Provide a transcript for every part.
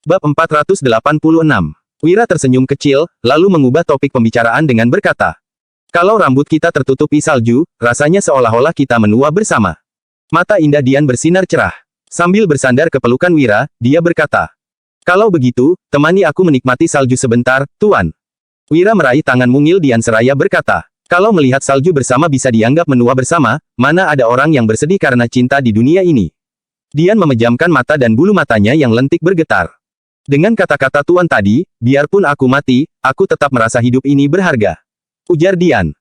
Bab 486. Wira tersenyum kecil, lalu mengubah topik pembicaraan dengan berkata, "Kalau rambut kita tertutupi salju, rasanya seolah-olah kita menua bersama." Mata indah Dian bersinar cerah. Sambil bersandar ke pelukan Wira, dia berkata, "Kalau begitu, temani aku menikmati salju sebentar, Tuan." Wira meraih tangan mungil Dian seraya berkata, "Kalau melihat salju bersama bisa dianggap menua bersama, mana ada orang yang bersedih karena cinta di dunia ini." Dian memejamkan mata dan bulu matanya yang lentik bergetar. "Dengan kata-kata Tuan tadi, biarpun aku mati, aku tetap merasa hidup ini berharga," ujar Dian.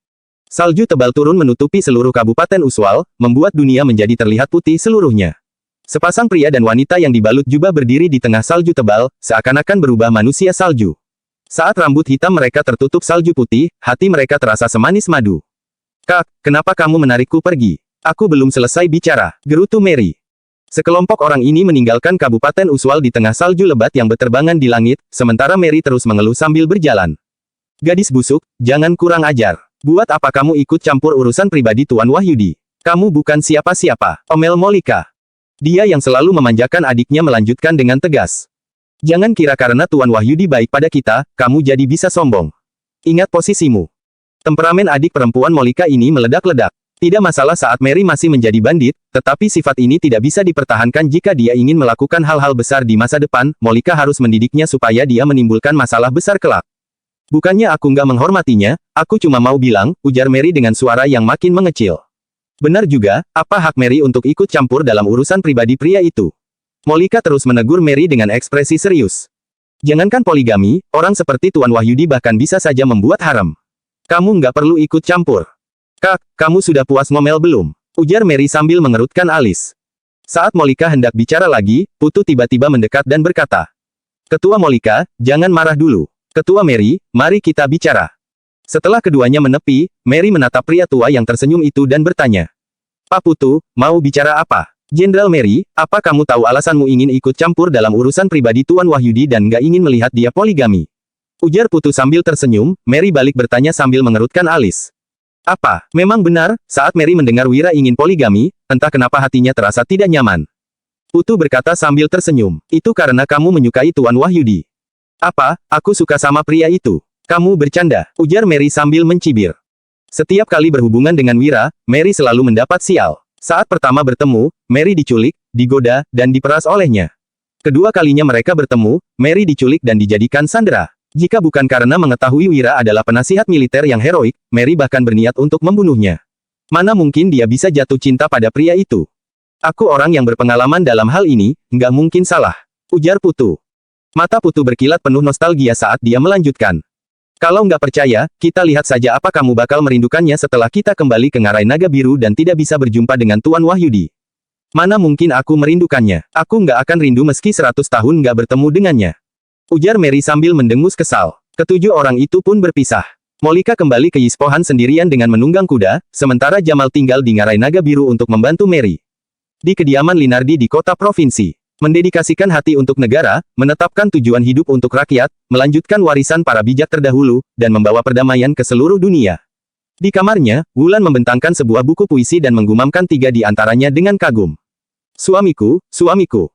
Salju tebal turun menutupi seluruh Kabupaten Uswal, membuat dunia menjadi terlihat putih seluruhnya. Sepasang pria dan wanita yang dibalut jubah berdiri di tengah salju tebal, seakan-akan berubah manusia salju. Saat rambut hitam mereka tertutup salju putih, hati mereka terasa semanis madu. "Kak, kenapa kamu menarikku pergi? Aku belum selesai bicara," gerutu Mary. Sekelompok orang ini meninggalkan Kabupaten Uswal di tengah salju lebat yang berterbangan di langit, sementara Mary terus mengeluh sambil berjalan. "Gadis busuk, jangan kurang ajar. Buat apa kamu ikut campur urusan pribadi Tuan Wahyudi? Kamu bukan siapa-siapa," omel Molika. Dia yang selalu memanjakan adiknya melanjutkan dengan tegas. "Jangan kira karena Tuan Wahyudi baik pada kita, kamu jadi bisa sombong. Ingat posisimu." Temperamen adik perempuan Molika ini meledak-ledak. Tidak masalah saat Mary masih menjadi bandit, tetapi sifat ini tidak bisa dipertahankan jika dia ingin melakukan hal-hal besar di masa depan. Molika harus mendidiknya supaya dia menimbulkan masalah besar kelak. "Bukannya aku nggak menghormatinya, aku cuma mau bilang," ujar Mary dengan suara yang makin mengecil. "Benar juga, apa hak Mary untuk ikut campur dalam urusan pribadi pria itu?" Molika terus menegur Mary dengan ekspresi serius. "Jangankan poligami, orang seperti Tuan Wahyudi bahkan bisa saja membuat haram. Kamu nggak perlu ikut campur." "Kak, kamu sudah puas ngomel belum?" ujar Mary sambil mengerutkan alis. Saat Molika hendak bicara lagi, Putu tiba-tiba mendekat dan berkata, "Ketua Molika, jangan marah dulu. Ketua Mary, mari kita bicara." Setelah keduanya menepi, Mary menatap pria tua yang tersenyum itu dan bertanya, "Pak Putu, mau bicara apa?" "Jenderal Mary, apa kamu tahu alasanmu ingin ikut campur dalam urusan pribadi Tuan Wahyudi dan nggak ingin melihat dia poligami?" ujar Putu sambil tersenyum. Mary balik bertanya sambil mengerutkan alis. Apa, memang benar, saat Mary mendengar Wira ingin poligami, entah kenapa hatinya terasa tidak nyaman. Putu berkata sambil tersenyum, "Itu karena kamu menyukai Tuan Wahyudi." "Apa, aku suka sama pria itu?" "Kamu bercanda," ujar Mary sambil mencibir. Setiap kali berhubungan dengan Wira, Mary selalu mendapat sial. Saat pertama bertemu, Mary diculik, digoda, dan diperas olehnya. Kedua kalinya mereka bertemu, Mary diculik dan dijadikan sandera. Jika bukan karena mengetahui Wira adalah penasihat militer yang heroik, Mary bahkan berniat untuk membunuhnya. Mana mungkin dia bisa jatuh cinta pada pria itu? "Aku orang yang berpengalaman dalam hal ini, nggak mungkin salah," ujar Putu. Mata Putu berkilat penuh nostalgia saat dia melanjutkan. "Kalau nggak percaya, kita lihat saja apa kamu bakal merindukannya setelah kita kembali ke Ngarai Naga Biru dan tidak bisa berjumpa dengan Tuan Wahyudi." "Mana mungkin aku merindukannya? Aku nggak akan rindu meski 100 tahun nggak bertemu dengannya," ujar Mary sambil mendengus kesal. Ketujuh orang itu pun berpisah. Molika kembali ke Yispohan sendirian dengan menunggang kuda, sementara Jamal tinggal di Ngarai Naga Biru untuk membantu Mary. Di kediaman Linardi di kota provinsi. Mendedikasikan hati untuk negara, menetapkan tujuan hidup untuk rakyat, melanjutkan warisan para bijak terdahulu, dan membawa perdamaian ke seluruh dunia. Di kamarnya, Wulan membentangkan sebuah buku puisi dan menggumamkan 3 di antaranya dengan kagum. Suamiku,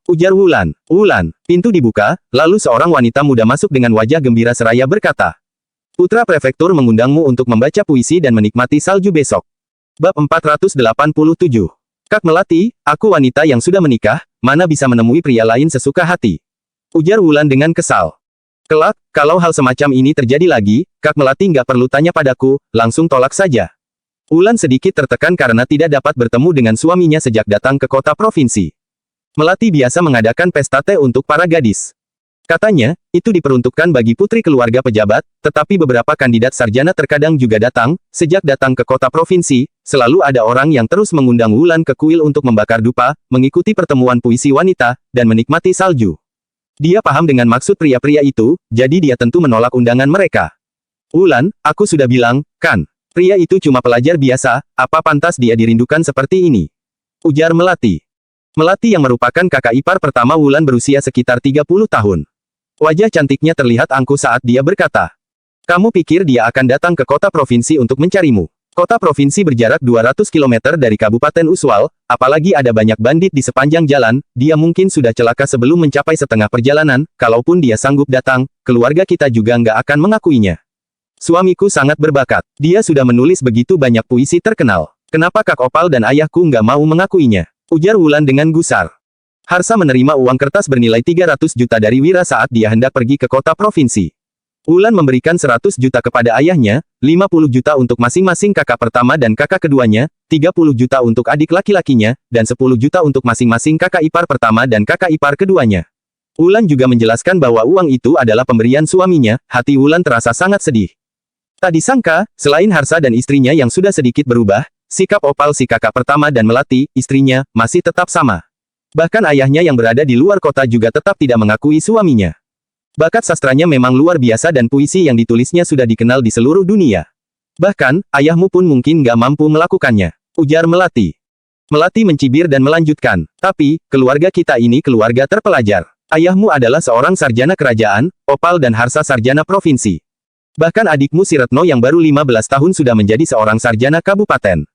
ujar Wulan. "Wulan." Pintu dibuka, lalu seorang wanita muda masuk dengan wajah gembira seraya berkata, "Putra prefektur mengundangmu untuk membaca puisi dan menikmati salju besok." Bab 487. "Kak Melati, aku wanita yang sudah menikah, mana bisa menemui pria lain sesuka hati," ujar Wulan dengan kesal. "Kelak, kalau hal semacam ini terjadi lagi, Kak Melati nggak perlu tanya padaku, langsung tolak saja." Wulan sedikit tertekan karena tidak dapat bertemu dengan suaminya sejak datang ke kota provinsi. Melati biasa mengadakan pesta teh untuk para gadis. Katanya, itu diperuntukkan bagi putri keluarga pejabat, tetapi beberapa kandidat sarjana terkadang juga datang. Sejak datang ke kota provinsi, selalu ada orang yang terus mengundang Wulan ke kuil untuk membakar dupa, mengikuti pertemuan puisi wanita, dan menikmati salju. Dia paham dengan maksud pria-pria itu, jadi dia tentu menolak undangan mereka. "Wulan, aku sudah bilang, kan? Pria itu cuma pelajar biasa, apa pantas dia dirindukan seperti ini?" ujar Melati. Melati yang merupakan kakak ipar pertama Wulan berusia sekitar 30 tahun. Wajah cantiknya terlihat angkuh saat dia berkata, "Kamu pikir dia akan datang ke kota provinsi untuk mencarimu? Kota provinsi berjarak 200 km dari Kabupaten Uswal, apalagi ada banyak bandit di sepanjang jalan, dia mungkin sudah celaka sebelum mencapai setengah perjalanan, kalaupun dia sanggup datang, keluarga kita juga nggak akan mengakuinya. Suamiku sangat berbakat, dia sudah menulis begitu banyak puisi terkenal. Kenapa Kak Opal dan ayahku nggak mau mengakuinya? Ujar Wulan dengan gusar. Harsa menerima uang kertas bernilai 300 juta dari Wira saat dia hendak pergi ke kota provinsi. Wulan memberikan 100 juta kepada ayahnya, 50 juta untuk masing-masing kakak pertama dan kakak keduanya, 30 juta untuk adik laki-lakinya, dan 10 juta untuk masing-masing kakak ipar pertama dan kakak ipar keduanya. Wulan juga menjelaskan bahwa uang itu adalah pemberian suaminya, hati Wulan terasa sangat sedih. Tak disangka, selain Harsa dan istrinya yang sudah sedikit berubah, sikap Opal si kakak pertama dan Melati, istrinya, masih tetap sama. Bahkan ayahnya yang berada di luar kota juga tetap tidak mengakui suaminya. Bakat sastranya memang luar biasa dan puisi yang ditulisnya sudah dikenal di seluruh dunia. Bahkan, ayahmu pun mungkin nggak mampu melakukannya, ujar Melati. Melati mencibir dan melanjutkan, tapi, keluarga kita ini keluarga terpelajar. Ayahmu adalah seorang sarjana kerajaan, Opal dan Harsa sarjana provinsi. Bahkan adikmu si Retno yang baru 15 tahun sudah menjadi seorang sarjana kabupaten.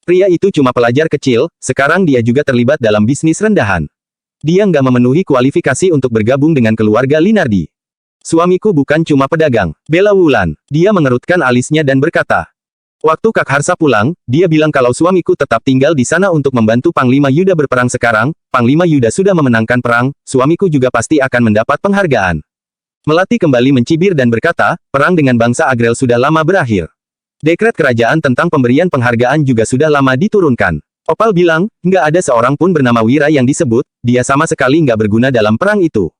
Pria itu cuma pelajar kecil, sekarang dia juga terlibat dalam bisnis rendahan. Dia nggak memenuhi kualifikasi untuk bergabung dengan keluarga Linardi. Suamiku bukan cuma pedagang, bela Wulan. Dia mengerutkan alisnya dan berkata. Waktu Kak Harsa pulang, dia bilang kalau suamiku tetap tinggal di sana untuk membantu Panglima Yuda berperang sekarang, Panglima Yuda sudah memenangkan perang, suamiku juga pasti akan mendapat penghargaan. Melati kembali mencibir dan berkata, perang dengan bangsa Agrel sudah lama berakhir. Dekret kerajaan tentang pemberian penghargaan juga sudah lama diturunkan. Opal bilang, nggak ada seorang pun bernama Wira yang disebut, dia sama sekali nggak berguna dalam perang itu.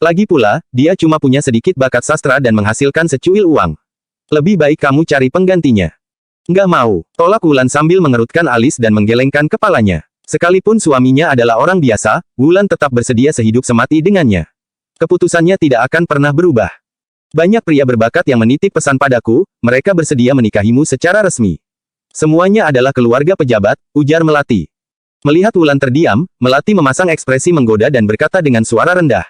Lagi pula, dia cuma punya sedikit bakat sastra dan menghasilkan secuil uang. Lebih baik kamu cari penggantinya. Nggak mau, tolak Wulan sambil mengerutkan alis dan menggelengkan kepalanya. Sekalipun suaminya adalah orang biasa, Wulan tetap bersedia sehidup semati dengannya. Keputusannya tidak akan pernah berubah. Banyak pria berbakat yang menitip pesan padaku, mereka bersedia menikahimu secara resmi. Semuanya adalah keluarga pejabat, ujar Melati. Melihat Wulan terdiam, Melati memasang ekspresi menggoda dan berkata dengan suara rendah.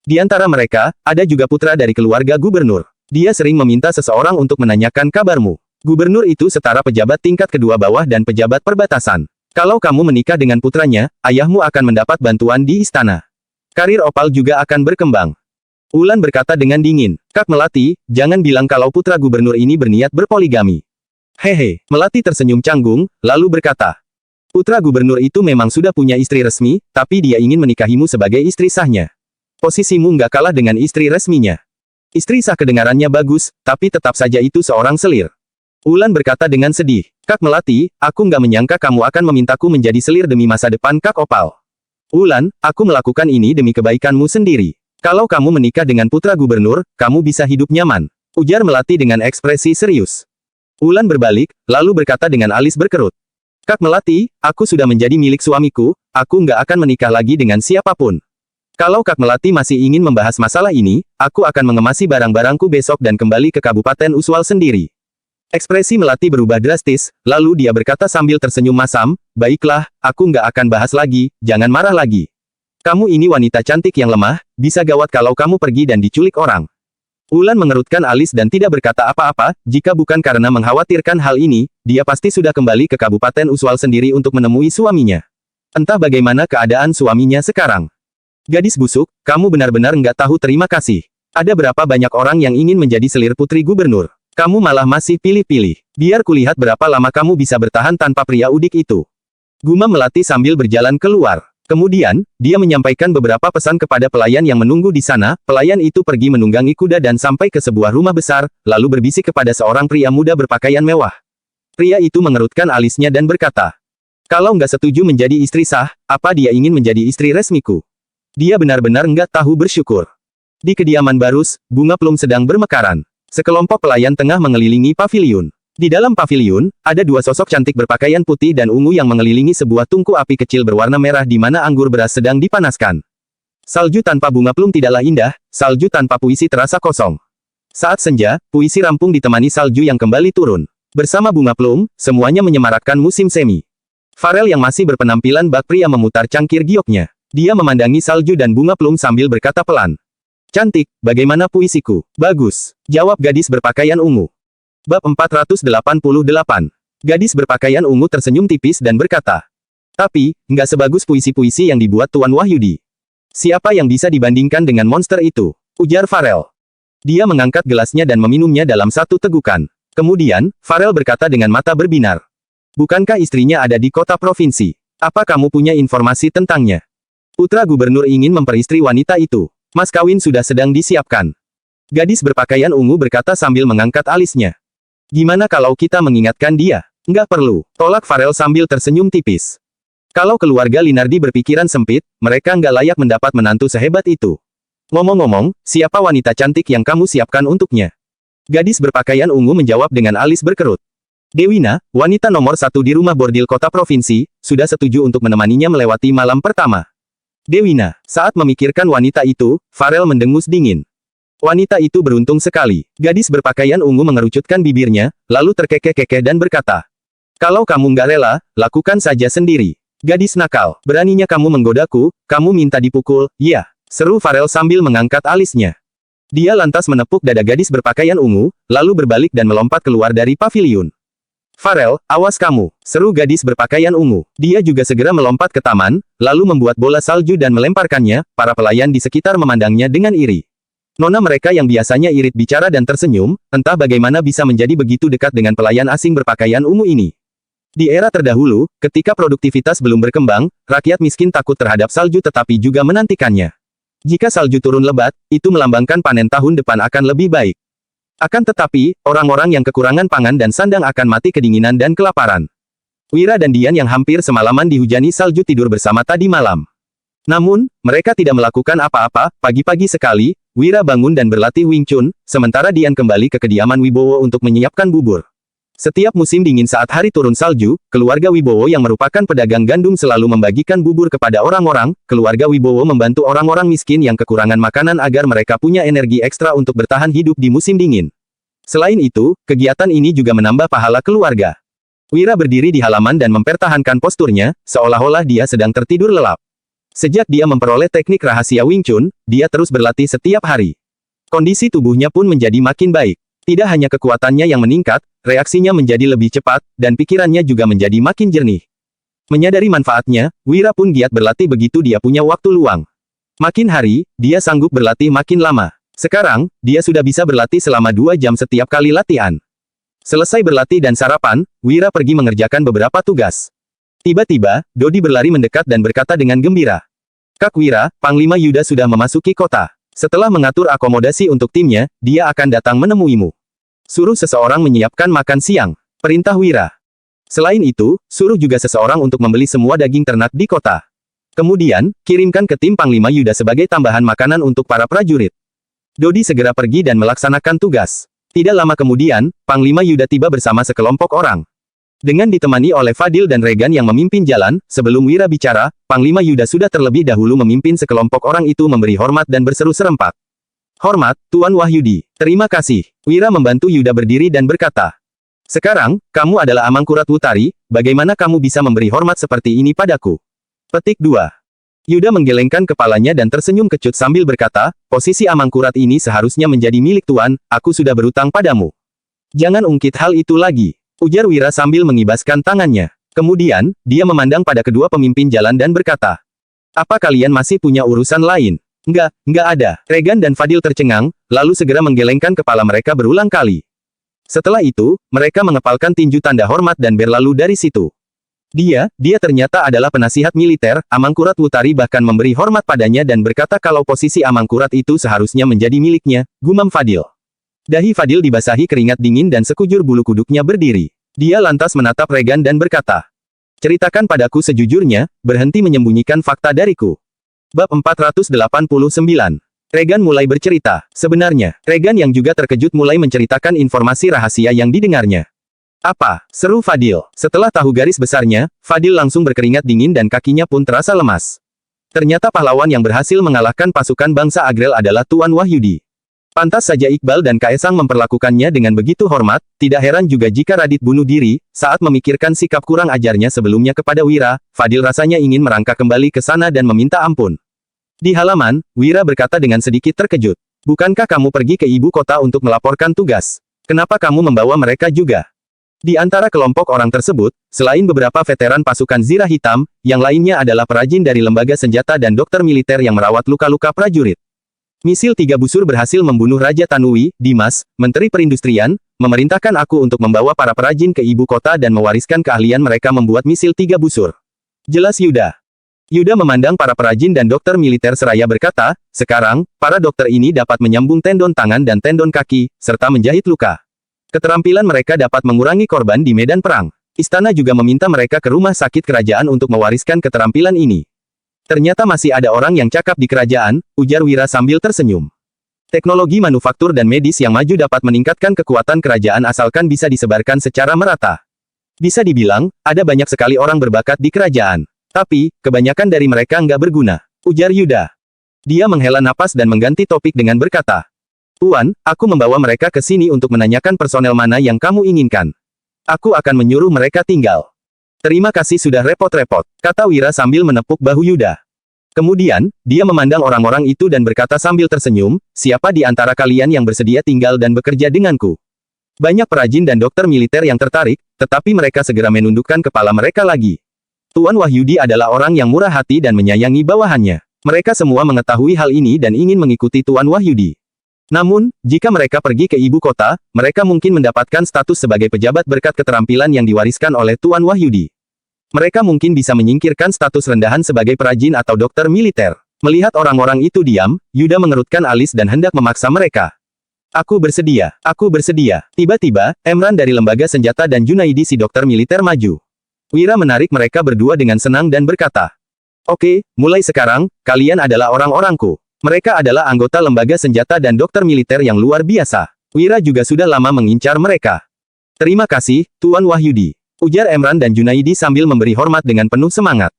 Di antara mereka, ada juga putra dari keluarga gubernur. Dia sering meminta seseorang untuk menanyakan kabarmu. Gubernur itu setara pejabat tingkat kedua bawah dan pejabat perbatasan. Kalau kamu menikah dengan putranya, ayahmu akan mendapat bantuan di istana. Karir Opal juga akan berkembang. Wulan berkata dengan dingin, Kak Melati, jangan bilang kalau putra gubernur ini berniat berpoligami. Hehe, Melati tersenyum canggung, lalu berkata. Putra gubernur itu memang sudah punya istri resmi, tapi dia ingin menikahimu sebagai istri sahnya. Posisimu nggak kalah dengan istri resminya. Istri sah kedengarannya bagus, tapi tetap saja itu seorang selir. Wulan berkata dengan sedih, Kak Melati, aku nggak menyangka kamu akan memintaku menjadi selir demi masa depan Kak Opal. Wulan, aku melakukan ini demi kebaikanmu sendiri. Kalau kamu menikah dengan putra gubernur, kamu bisa hidup nyaman. Ujar Melati dengan ekspresi serius. Wulan berbalik, lalu berkata dengan alis berkerut. Kak Melati, aku sudah menjadi milik suamiku, aku nggak akan menikah lagi dengan siapapun. Kalau Kak Melati masih ingin membahas masalah ini, aku akan mengemasi barang-barangku besok dan kembali ke Kabupaten Uswal sendiri. Ekspresi Melati berubah drastis, lalu dia berkata sambil tersenyum masam, baiklah, aku nggak akan bahas lagi, jangan marah lagi. Kamu ini wanita cantik yang lemah, bisa gawat kalau kamu pergi dan diculik orang. Wulan mengerutkan alis dan tidak berkata apa-apa, jika bukan karena mengkhawatirkan hal ini, dia pasti sudah kembali ke Kabupaten Uswal sendiri untuk menemui suaminya. Entah bagaimana keadaan suaminya sekarang. Gadis busuk, kamu benar-benar nggak tahu terima kasih. Ada berapa banyak orang yang ingin menjadi selir putri gubernur. Kamu malah masih pilih-pilih. Biar kulihat berapa lama kamu bisa bertahan tanpa pria udik itu. Gumam Melati sambil berjalan keluar. Kemudian, dia menyampaikan beberapa pesan kepada pelayan yang menunggu di sana, pelayan itu pergi menunggangi kuda dan sampai ke sebuah rumah besar, lalu berbisik kepada seorang pria muda berpakaian mewah. Pria itu mengerutkan alisnya dan berkata, kalau nggak setuju menjadi istri sah, apa dia ingin menjadi istri resmiku? Dia benar-benar nggak tahu bersyukur. Di kediaman Barus, bunga plum sedang bermekaran. Sekelompok pelayan tengah mengelilingi paviliun. Di dalam paviliun, ada dua sosok cantik berpakaian putih dan ungu yang mengelilingi sebuah tungku api kecil berwarna merah di mana anggur beras sedang dipanaskan. Salju tanpa bunga plum tidaklah indah, salju tanpa puisi terasa kosong. Saat senja, puisi rampung ditemani salju yang kembali turun. Bersama bunga plum, semuanya menyemarakkan musim semi. Farel yang masih berpenampilan bak pria memutar cangkir gioknya. Dia memandangi salju dan bunga plum sambil berkata pelan. Cantik, bagaimana puisiku? Bagus, jawab gadis berpakaian ungu. Bab 488. Gadis berpakaian ungu tersenyum tipis dan berkata, tapi, nggak sebagus puisi-puisi yang dibuat Tuan Wahyudi. Siapa yang bisa dibandingkan dengan monster itu? Ujar Farel. Dia mengangkat gelasnya dan meminumnya dalam satu tegukan. Kemudian, Farel berkata dengan mata berbinar. Bukankah istrinya ada di kota provinsi? Apa kamu punya informasi tentangnya? Putra gubernur ingin memperistri wanita itu. Mas kawin sudah sedang disiapkan. Gadis berpakaian ungu berkata sambil mengangkat alisnya. Gimana kalau kita mengingatkan dia? Nggak perlu, tolak Farel sambil tersenyum tipis. Kalau keluarga Linardi berpikiran sempit, mereka nggak layak mendapat menantu sehebat itu. Ngomong-ngomong, siapa wanita cantik yang kamu siapkan untuknya? Gadis berpakaian ungu menjawab dengan alis berkerut. Dewina, wanita nomor 1 di rumah bordil kota provinsi, sudah setuju untuk menemaninya melewati malam pertama. Dewina, saat memikirkan wanita itu, Farel mendengus dingin. Wanita itu beruntung sekali. Gadis berpakaian ungu mengerucutkan bibirnya, lalu terkekeh-kekeh dan berkata, kalau kamu nggak rela, lakukan saja sendiri. Gadis nakal, beraninya kamu menggodaku, kamu minta dipukul, ya, seru Farel sambil mengangkat alisnya. Dia lantas menepuk dada gadis berpakaian ungu, lalu berbalik dan melompat keluar dari paviliun. Farel, awas kamu, seru gadis berpakaian ungu. Dia juga segera melompat ke taman, lalu membuat bola salju dan melemparkannya, para pelayan di sekitar memandangnya dengan iri. Nona mereka yang biasanya irit bicara dan tersenyum, entah bagaimana bisa menjadi begitu dekat dengan pelayan asing berpakaian ungu ini. Di era terdahulu, ketika produktivitas belum berkembang, rakyat miskin takut terhadap salju tetapi juga menantikannya. Jika salju turun lebat, itu melambangkan panen tahun depan akan lebih baik. Akan tetapi, orang-orang yang kekurangan pangan dan sandang akan mati kedinginan dan kelaparan. Wira dan Dian yang hampir semalaman dihujani salju tidur bersama tadi malam. Namun, mereka tidak melakukan apa-apa. Pagi-pagi sekali, Wira bangun dan berlatih Wing Chun, sementara Dian kembali ke kediaman Wibowo untuk menyiapkan bubur. Setiap musim dingin saat hari turun salju, keluarga Wibowo yang merupakan pedagang gandum selalu membagikan bubur kepada orang-orang. Keluarga Wibowo membantu orang-orang miskin yang kekurangan makanan agar mereka punya energi ekstra untuk bertahan hidup di musim dingin. Selain itu, kegiatan ini juga menambah pahala keluarga. Wira berdiri di halaman dan mempertahankan posturnya, seolah-olah dia sedang tertidur lelap. Sejak dia memperoleh teknik rahasia Wing Chun, dia terus berlatih setiap hari. Kondisi tubuhnya pun menjadi makin baik. Tidak hanya kekuatannya yang meningkat, reaksinya menjadi lebih cepat, dan pikirannya juga menjadi makin jernih. Menyadari manfaatnya, Wira pun giat berlatih begitu dia punya waktu luang. Makin hari, dia sanggup berlatih makin lama. Sekarang, dia sudah bisa berlatih selama 2 jam setiap kali latihan. Selesai berlatih dan sarapan, Wira pergi mengerjakan beberapa tugas. Tiba-tiba, Dodi berlari mendekat dan berkata dengan gembira. Kak Wira, Panglima Yuda sudah memasuki kota. Setelah mengatur akomodasi untuk timnya, dia akan datang menemuimu. Suruh seseorang menyiapkan makan siang. Perintah Wira. Selain itu, suruh juga seseorang untuk membeli semua daging ternak di kota. Kemudian, kirimkan ke tim Panglima Yuda sebagai tambahan makanan untuk para prajurit. Dodi segera pergi dan melaksanakan tugas. Tidak lama kemudian, Panglima Yuda tiba bersama sekelompok orang. Dengan ditemani oleh Fadil dan Regan yang memimpin jalan, sebelum Wira bicara, Panglima Yuda sudah terlebih dahulu memimpin sekelompok orang itu memberi hormat dan berseru serempak. Hormat, Tuan Wahyudi. Terima kasih. Wira membantu Yuda berdiri dan berkata. Sekarang, kamu adalah Amangkurat Wutari, bagaimana kamu bisa memberi hormat seperti ini padaku? Petik 2. Yuda menggelengkan kepalanya dan tersenyum kecut sambil berkata, posisi Amangkurat ini seharusnya menjadi milik Tuan, aku sudah berutang padamu. Jangan ungkit hal itu lagi. Ujar Wira sambil mengibaskan tangannya. Kemudian, dia memandang pada kedua pemimpin jalan dan berkata. Apa kalian masih punya urusan lain? Enggak ada. Regan dan Fadil tercengang, lalu segera menggelengkan kepala mereka berulang kali. Setelah itu, mereka mengepalkan tinju tanda hormat dan berlalu dari situ. Dia ternyata adalah penasihat militer, Amangkurat Wutari bahkan memberi hormat padanya dan berkata kalau posisi Amangkurat itu seharusnya menjadi miliknya, gumam Fadil. Dahi Fadil dibasahi keringat dingin dan sekujur bulu kuduknya berdiri. Dia lantas menatap Regan dan berkata, ceritakan padaku sejujurnya, berhenti menyembunyikan fakta dariku. Bab 489. Regan mulai bercerita. Sebenarnya, Regan yang juga terkejut mulai menceritakan informasi rahasia yang didengarnya. Apa? Seru Fadil. Setelah tahu garis besarnya, Fadil langsung berkeringat dingin dan kakinya pun terasa lemas. Ternyata pahlawan yang berhasil mengalahkan pasukan bangsa Agrel adalah Tuan Wahyudi. Pantas saja Iqbal dan Kaesang memperlakukannya dengan begitu hormat, tidak heran juga jika Radit bunuh diri, saat memikirkan sikap kurang ajarnya sebelumnya kepada Wira, Fadil rasanya ingin merangkak kembali ke sana dan meminta ampun. Di halaman, Wira berkata dengan sedikit terkejut. Bukankah kamu pergi ke ibu kota untuk melaporkan tugas? Kenapa kamu membawa mereka juga? Di antara kelompok orang tersebut, selain beberapa veteran pasukan Zirah Hitam, yang lainnya adalah perajin dari lembaga senjata dan dokter militer yang merawat luka-luka prajurit. Misil 3 busur berhasil membunuh Raja Tanui, Dimas, Menteri Perindustrian, memerintahkan aku untuk membawa para perajin ke ibu kota dan mewariskan keahlian mereka membuat misil 3 busur. Jelas Yuda. Yuda memandang para perajin dan dokter militer seraya berkata, sekarang, para dokter ini dapat menyambung tendon tangan dan tendon kaki, serta menjahit luka. Keterampilan mereka dapat mengurangi korban di medan perang. Istana juga meminta mereka ke rumah sakit kerajaan untuk mewariskan keterampilan ini. Ternyata masih ada orang yang cakap di kerajaan, ujar Wira sambil tersenyum. Teknologi manufaktur dan medis yang maju dapat meningkatkan kekuatan kerajaan asalkan bisa disebarkan secara merata. Bisa dibilang, ada banyak sekali orang berbakat di kerajaan. Tapi, kebanyakan dari mereka nggak berguna, ujar Yuda. Dia menghela napas dan mengganti topik dengan berkata, Tuan, aku membawa mereka ke sini untuk menanyakan personel mana yang kamu inginkan. Aku akan menyuruh mereka tinggal. Terima kasih sudah repot-repot, kata Wira sambil menepuk bahu Yuda. Kemudian, dia memandang orang-orang itu dan berkata sambil tersenyum, siapa di antara kalian yang bersedia tinggal dan bekerja denganku? Banyak perajin dan dokter militer yang tertarik, tetapi mereka segera menundukkan kepala mereka lagi. Tuan Wahyudi adalah orang yang murah hati dan menyayangi bawahannya. Mereka semua mengetahui hal ini dan ingin mengikuti Tuan Wahyudi. Namun, jika mereka pergi ke ibu kota, mereka mungkin mendapatkan status sebagai pejabat berkat keterampilan yang diwariskan oleh Tuan Wahyudi. Mereka mungkin bisa menyingkirkan status rendahan sebagai perajin atau dokter militer. Melihat orang-orang itu diam, Yuda mengerutkan alis dan hendak memaksa mereka. Aku bersedia, aku bersedia. Tiba-tiba, Emran dari lembaga senjata dan Junaidi si dokter militer maju. Wira menarik mereka berdua dengan senang dan berkata, Oke, mulai sekarang, kalian adalah orang-orangku. Mereka adalah anggota lembaga senjata dan dokter militer yang luar biasa. Wira juga sudah lama mengincar mereka. Terima kasih, Tuan Wahyudi, ujar Emran dan Junaidi sambil memberi hormat dengan penuh semangat.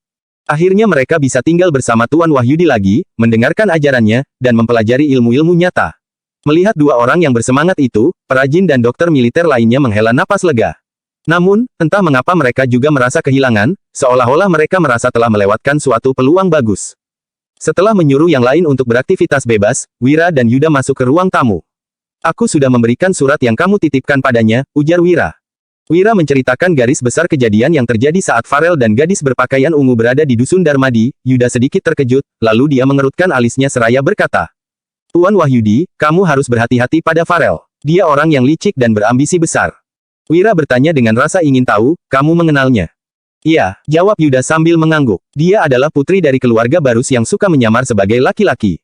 Akhirnya mereka bisa tinggal bersama Tuan Wahyudi lagi, mendengarkan ajarannya, dan mempelajari ilmu-ilmu nyata. Melihat dua orang yang bersemangat itu, perajin dan dokter militer lainnya menghela napas lega. Namun, entah mengapa mereka juga merasa kehilangan, seolah-olah mereka merasa telah melewatkan suatu peluang bagus. Setelah menyuruh yang lain untuk beraktivitas bebas, Wira dan Yuda masuk ke ruang tamu. Aku sudah memberikan surat yang kamu titipkan padanya, ujar Wira. Wira menceritakan garis besar kejadian yang terjadi saat Farel dan gadis berpakaian ungu berada di Dusun Darmadi. Yuda sedikit terkejut, lalu dia mengerutkan alisnya seraya berkata, Tuan Wahyudi, kamu harus berhati-hati pada Farel. Dia orang yang licik dan berambisi besar. Wira bertanya dengan rasa ingin tahu, kamu mengenalnya? Iya, jawab Yuda sambil mengangguk. Dia adalah putri dari keluarga Barus yang suka menyamar sebagai laki-laki.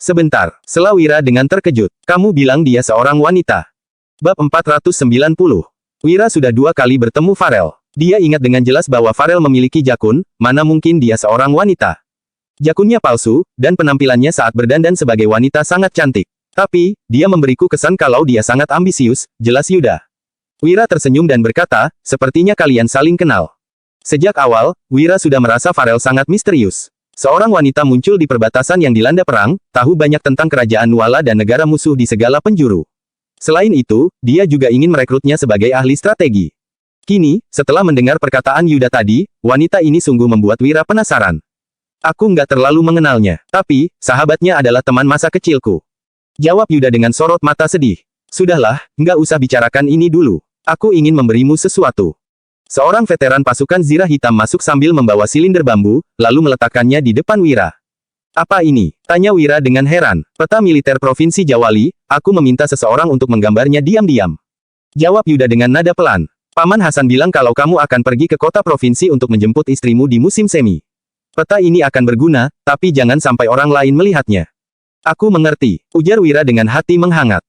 Sebentar, sela Wira dengan terkejut. Kamu bilang dia seorang wanita. Bab 490. Wira sudah 2 kali bertemu Farel. Dia ingat dengan jelas bahwa Farel memiliki jakun, mana mungkin dia seorang wanita. Jakunnya palsu, dan penampilannya saat berdandan sebagai wanita sangat cantik. Tapi, dia memberiku kesan kalau dia sangat ambisius, jelas Yuda. Wira tersenyum dan berkata, sepertinya kalian saling kenal. Sejak awal, Wira sudah merasa Farel sangat misterius. Seorang wanita muncul di perbatasan yang dilanda perang, tahu banyak tentang kerajaan Nuala dan negara musuh di segala penjuru. Selain itu, dia juga ingin merekrutnya sebagai ahli strategi. Kini, setelah mendengar perkataan Yuda tadi, wanita ini sungguh membuat Wira penasaran. Aku nggak terlalu mengenalnya, tapi, sahabatnya adalah teman masa kecilku. Jawab Yuda dengan sorot mata sedih. Sudahlah, nggak usah bicarakan ini dulu. Aku ingin memberimu sesuatu. Seorang veteran pasukan Zirah Hitam masuk sambil membawa silinder bambu, lalu meletakkannya di depan Wira. Apa ini? Tanya Wira dengan heran. Peta militer Provinsi Jawali, aku meminta seseorang untuk menggambarnya diam-diam. Jawab Yuda dengan nada pelan. Paman Hasan bilang kalau kamu akan pergi ke kota provinsi untuk menjemput istrimu di musim semi. Peta ini akan berguna, tapi jangan sampai orang lain melihatnya. Aku mengerti, ujar Wira dengan hati menghangat.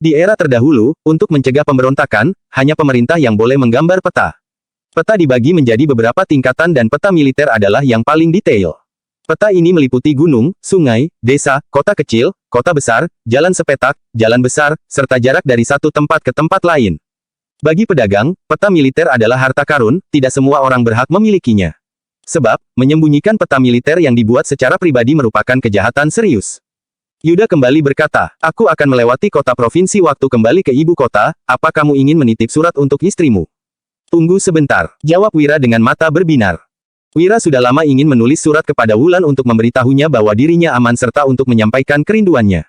Di era terdahulu, untuk mencegah pemberontakan, hanya pemerintah yang boleh menggambar peta. Peta dibagi menjadi beberapa tingkatan dan peta militer adalah yang paling detail. Peta ini meliputi gunung, sungai, desa, kota kecil, kota besar, jalan sepetak, jalan besar, serta jarak dari satu tempat ke tempat lain. Bagi pedagang, peta militer adalah harta karun, tidak semua orang berhak memilikinya. Sebab, menyembunyikan peta militer yang dibuat secara pribadi merupakan kejahatan serius. Yuda kembali berkata, aku akan melewati kota provinsi waktu kembali ke ibu kota, apa kamu ingin menitip surat untuk istrimu? Tunggu sebentar, jawab Wira dengan mata berbinar. Wira sudah lama ingin menulis surat kepada Wulan untuk memberitahunya bahwa dirinya aman serta untuk menyampaikan kerinduannya.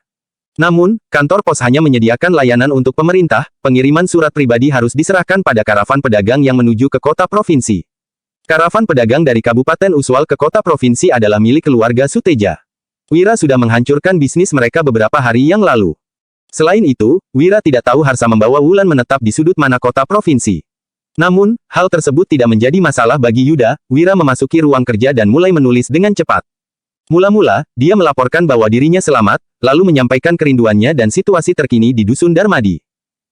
Namun, kantor pos hanya menyediakan layanan untuk pemerintah, pengiriman surat pribadi harus diserahkan pada karavan pedagang yang menuju ke kota provinsi. Karavan pedagang dari Kabupaten Uswal ke kota provinsi adalah milik keluarga Suteja. Wira sudah menghancurkan bisnis mereka beberapa hari yang lalu. Selain itu, Wira tidak tahu harsa membawa Wulan menetap di sudut mana kota provinsi. Namun, hal tersebut tidak menjadi masalah bagi Yuda. Wira memasuki ruang kerja dan mulai menulis dengan cepat. Mula-mula, dia melaporkan bahwa dirinya selamat, lalu menyampaikan kerinduannya dan situasi terkini di Dusun Darmadi.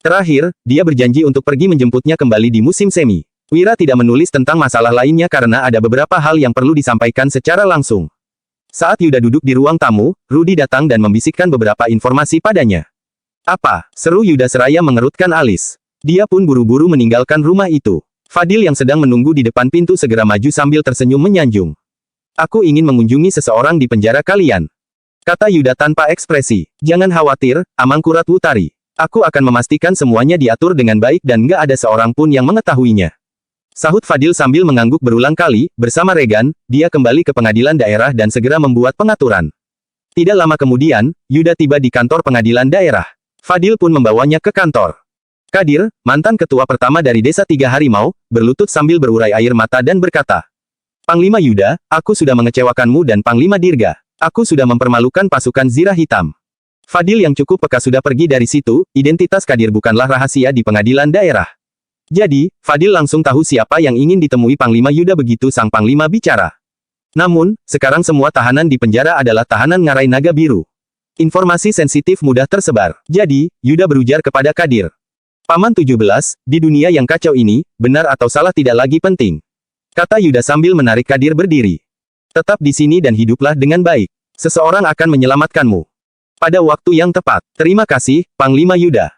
Terakhir, dia berjanji untuk pergi menjemputnya kembali di musim semi. Wira tidak menulis tentang masalah lainnya karena ada beberapa hal yang perlu disampaikan secara langsung. Saat Yuda duduk di ruang tamu, Rudy datang dan membisikkan beberapa informasi padanya. "Apa?" seru Yuda seraya mengerutkan alis. Dia pun buru-buru meninggalkan rumah itu. Fadil yang sedang menunggu di depan pintu segera maju sambil tersenyum menyanjung. "Aku ingin mengunjungi seseorang di penjara kalian," kata Yuda tanpa ekspresi. "Jangan khawatir, Amangkurat Wutari. Aku akan memastikan semuanya diatur dengan baik dan nggak ada seorang pun yang mengetahuinya," sahut Fadil sambil mengangguk berulang kali. Bersama Regan, dia kembali ke pengadilan daerah dan segera membuat pengaturan. Tidak lama kemudian, Yuda tiba di kantor pengadilan daerah. Fadil pun membawanya ke kantor. Kadir, mantan ketua pertama dari Desa Tiga Harimau, berlutut sambil berurai air mata dan berkata, "Panglima Yuda, aku sudah mengecewakanmu dan Panglima Dirga. Aku sudah mempermalukan pasukan Zirah Hitam." Fadil yang cukup peka sudah pergi dari situ. Identitas Kadir bukanlah rahasia di pengadilan daerah. Jadi, Fadil langsung tahu siapa yang ingin ditemui Panglima Yuda begitu sang Panglima bicara. Namun, sekarang semua tahanan di penjara adalah tahanan Ngarai Naga Biru. Informasi sensitif mudah tersebar. Jadi, Yuda berujar kepada Kadir. "Paman 17, di dunia yang kacau ini, benar atau salah tidak lagi penting," kata Yuda sambil menarik Kadir berdiri. "Tetap di sini dan hiduplah dengan baik. Seseorang akan menyelamatkanmu pada waktu yang tepat. Terima kasih, Panglima Yuda,"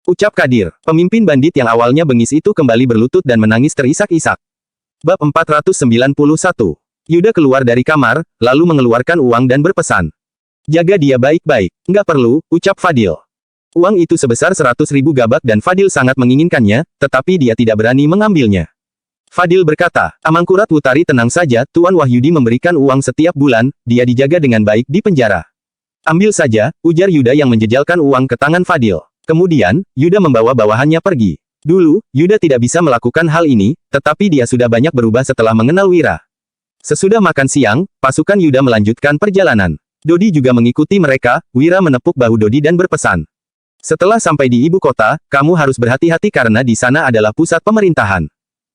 ucap Kadir. Pemimpin bandit yang awalnya bengis itu kembali berlutut dan menangis terisak-isak. Bab 491. Yuda keluar dari kamar, lalu mengeluarkan uang dan berpesan. "Jaga dia baik-baik." "Nggak perlu," ucap Fadil. Uang itu sebesar 100.000 gabak dan Fadil sangat menginginkannya, tetapi dia tidak berani mengambilnya. Fadil berkata, "Amangkurat Wutari tenang saja, Tuan Wahyudi memberikan uang setiap bulan, dia dijaga dengan baik di penjara." "Ambil saja," ujar Yuda yang menjejalkan uang ke tangan Fadil. Kemudian, Yuda membawa bawahannya pergi. Dulu, Yuda tidak bisa melakukan hal ini, tetapi dia sudah banyak berubah setelah mengenal Wira. Sesudah makan siang, pasukan Yuda melanjutkan perjalanan. Dodi juga mengikuti mereka. Wira menepuk bahu Dodi dan berpesan, "Setelah sampai di ibu kota, kamu harus berhati-hati karena di sana adalah pusat pemerintahan.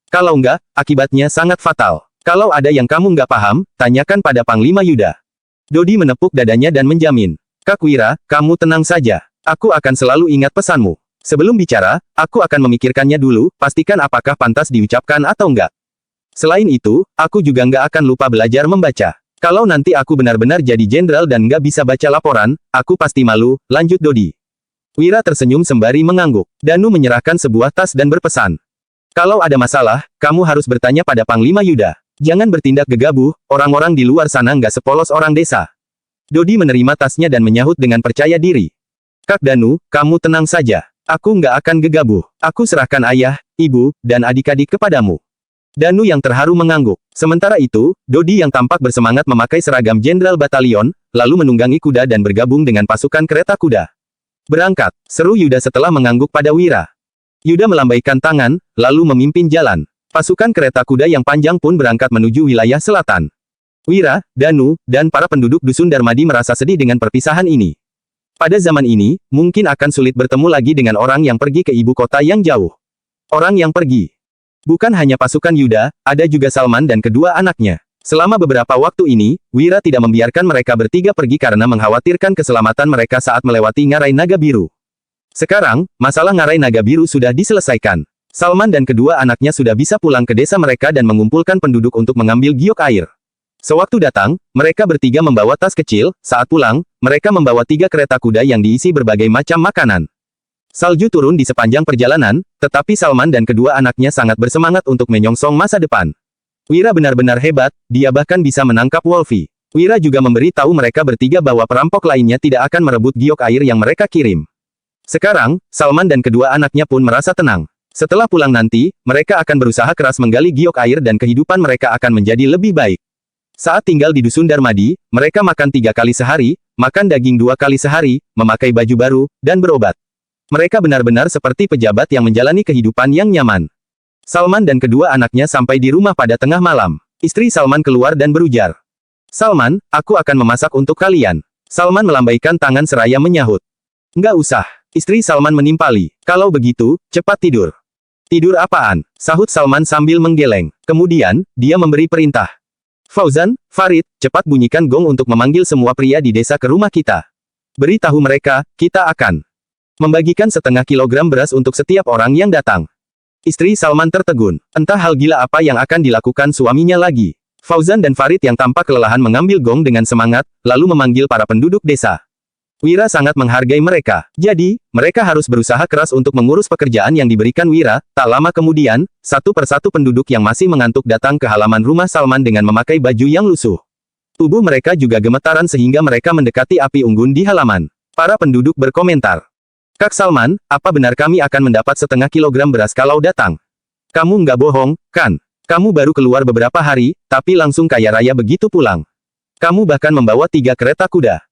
Kalau enggak, akibatnya sangat fatal. Kalau ada yang kamu nggak paham, tanyakan pada Panglima Yuda." Dodi menepuk dadanya dan menjamin, "Kak Wira, kamu tenang saja. Aku akan selalu ingat pesanmu. Sebelum bicara, aku akan memikirkannya dulu, pastikan apakah pantas diucapkan atau enggak. Selain itu, aku juga nggak akan lupa belajar membaca. Kalau nanti aku benar-benar jadi jenderal dan nggak bisa baca laporan, aku pasti malu," lanjut Dodi. Wira tersenyum sembari mengangguk. Danu menyerahkan sebuah tas dan berpesan, "Kalau ada masalah, kamu harus bertanya pada Panglima Yuda. Jangan bertindak gegabah, orang-orang di luar sana nggak sepolos orang desa." Dodi menerima tasnya dan menyahut dengan percaya diri. "Kak Danu, kamu tenang saja. Aku nggak akan gegabah. Aku serahkan ayah, ibu, dan adik-adik kepadamu." Danu yang terharu mengangguk. Sementara itu, Dodi yang tampak bersemangat memakai seragam Jenderal Batalion, lalu menunggangi kuda dan bergabung dengan pasukan kereta kuda. "Berangkat," seru Yuda setelah mengangguk pada Wira. Yuda melambaikan tangan, lalu memimpin jalan. Pasukan kereta kuda yang panjang pun berangkat menuju wilayah selatan. Wira, Danu, dan para penduduk Dusun Darmadi merasa sedih dengan perpisahan ini. Pada zaman ini, mungkin akan sulit bertemu lagi dengan orang yang pergi ke ibu kota yang jauh. Orang yang pergi. Bukan hanya pasukan Yuda, ada juga Salman dan kedua anaknya. Selama beberapa waktu ini, Wira tidak membiarkan mereka bertiga pergi karena mengkhawatirkan keselamatan mereka saat melewati Ngarai Naga Biru. Sekarang, masalah Ngarai Naga Biru sudah diselesaikan. Salman dan kedua anaknya sudah bisa pulang ke desa mereka dan mengumpulkan penduduk untuk mengambil giok air. Sewaktu datang, mereka bertiga membawa tas kecil. Saat pulang, mereka membawa 3 kereta kuda yang diisi berbagai macam makanan. Salju turun di sepanjang perjalanan, tetapi Salman dan kedua anaknya sangat bersemangat untuk menyongsong masa depan. Wira benar-benar hebat, dia bahkan bisa menangkap Wolfie. Wira juga memberi tahu mereka bertiga bahwa perampok lainnya tidak akan merebut giok air yang mereka kirim. Sekarang, Salman dan kedua anaknya pun merasa tenang. Setelah pulang nanti, mereka akan berusaha keras menggali giok air dan kehidupan mereka akan menjadi lebih baik. Saat tinggal di Dusun Darmadi, mereka makan 3 kali sehari, makan daging 2 kali sehari, memakai baju baru, dan berobat. Mereka benar-benar seperti pejabat yang menjalani kehidupan yang nyaman. Salman dan kedua anaknya sampai di rumah pada tengah malam. Istri Salman keluar dan berujar, "Salman, aku akan memasak untuk kalian." Salman melambaikan tangan seraya menyahut, "Nggak usah." Istri Salman menimpali, "Kalau begitu, cepat tidur." "Tidur apaan?" sahut Salman sambil menggeleng. Kemudian, dia memberi perintah. "Fauzan, Farid, cepat bunyikan gong untuk memanggil semua pria di desa ke rumah kita. Beritahu mereka, kita akan membagikan 0,5 kilogram beras untuk setiap orang yang datang." Istri Salman tertegun. Entah hal gila apa yang akan dilakukan suaminya lagi. Fauzan dan Farid yang tampak kelelahan mengambil gong dengan semangat, lalu memanggil para penduduk desa. Wira sangat menghargai mereka. Jadi, mereka harus berusaha keras untuk mengurus pekerjaan yang diberikan Wira. Tak lama kemudian, satu persatu penduduk yang masih mengantuk datang ke halaman rumah Salman dengan memakai baju yang lusuh. Tubuh mereka juga gemetaran sehingga mereka mendekati api unggun di halaman. Para penduduk berkomentar, "Kak Salman, apa benar kami akan mendapat 0,5 kilogram beras kalau datang? Kamu nggak bohong, kan? Kamu baru keluar beberapa hari, tapi langsung kaya raya begitu pulang. Kamu bahkan membawa 3 kereta kuda."